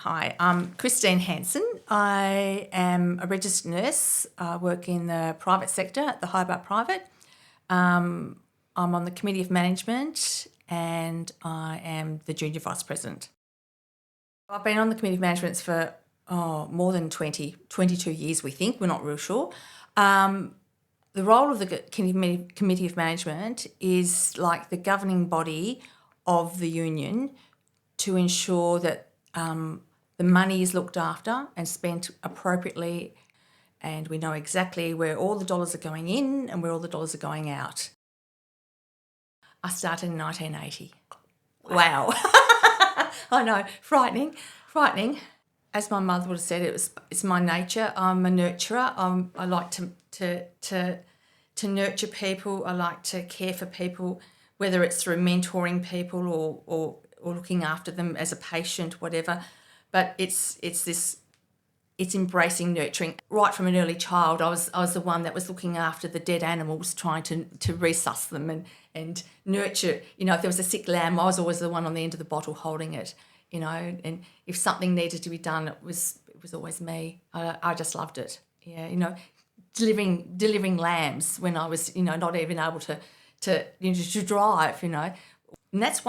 Hi, I'm Christine Hansson. I am a registered nurse. I work in the private sector at the Hobart Private. I'm on the Committee of Management and I am the Junior Vice President. I've been on the Committee of Management for more than 22 years, we think. We're not real sure. The role of the Committee of Management is like the governing body of the union to ensure that the money is looked after and spent appropriately, and we know exactly where all the dollars are going in and where all the dollars are going out. I started in 1980. Wow. I know, frightening. As my mother would have said, it's my nature. I'm a nurturer. I like to nurture people. I like to care for people, whether it's through mentoring people or looking after them as a patient, whatever. But it's embracing nurturing. Right from an early child, I was the one that was looking after the dead animals, trying to resus them and nurture. You know, if there was a sick lamb, I was always the one on the end of the bottle holding it. You know, and if something needed to be done, it was always me. I just loved it. Yeah, you know, delivering lambs when I was, you know, not even able to drive. You know. And that's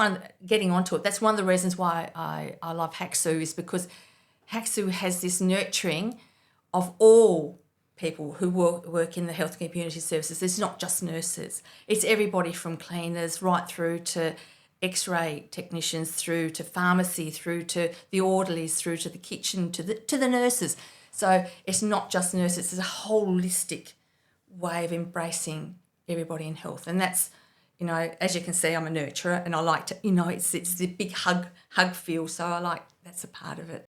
getting onto it, that's one of the reasons why I love HACSU, is because HACSU has this nurturing of all people who work in the health and community services. It's not just nurses. It's everybody from cleaners right through to X-ray technicians, through to pharmacy, through to the orderlies, through to the kitchen, to the nurses. So it's not just nurses, it's a holistic way of embracing everybody in health. And that's, you know, as you can see, I'm a nurturer and I like to, you know, it's the big hug feel, so I like, that's a part of it.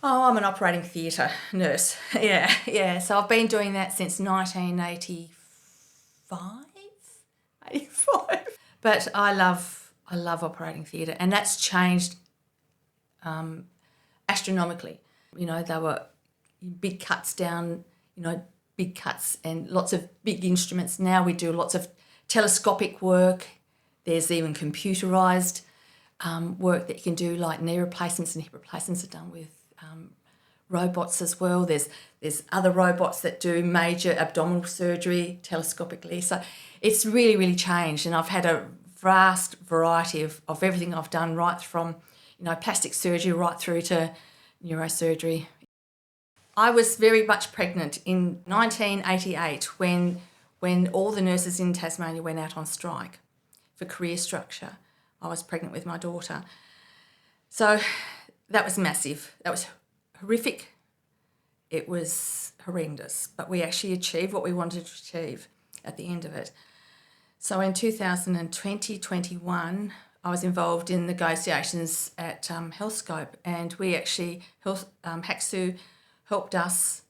Oh, I'm an operating theatre nurse. Yeah. So I've been doing that since 1985. But I love operating theatre, and that's changed astronomically. You know, they were big cuts down, you know, big cuts and lots of big instruments. Now we do lots of telescopic work. There's even computerised work that you can do, like knee replacements and hip replacements are done with robots as well. There's other robots that do major abdominal surgery telescopically. So it's really, really changed, and I've had a vast variety of everything I've done, right from, you know, plastic surgery right through to neurosurgery. I was very much pregnant in 1988 when all the nurses in Tasmania went out on strike for career structure. I was pregnant with my daughter. So that was massive. That was horrific. It was horrendous, but we actually achieved what we wanted to achieve at the end of it. So in 2021, I was involved in negotiations at HealthScope, and we actually, HACSU helped us,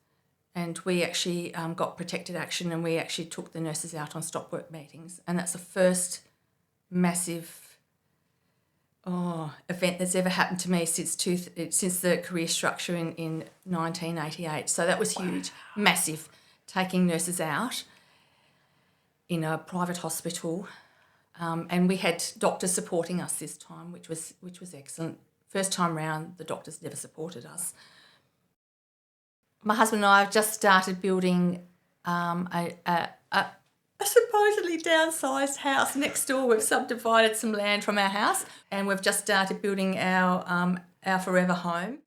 and we actually got protected action, and we actually took the nurses out on stop work meetings. And that's the first massive event that's ever happened to me since the career structure in 1988. So that was huge, massive, taking nurses out in a private hospital. And we had doctors supporting us this time, which was excellent. First time round, the doctors never supported us. My husband and I have just started building a supposedly downsized house next door. We've subdivided some land from our house, and we've just started building our forever home.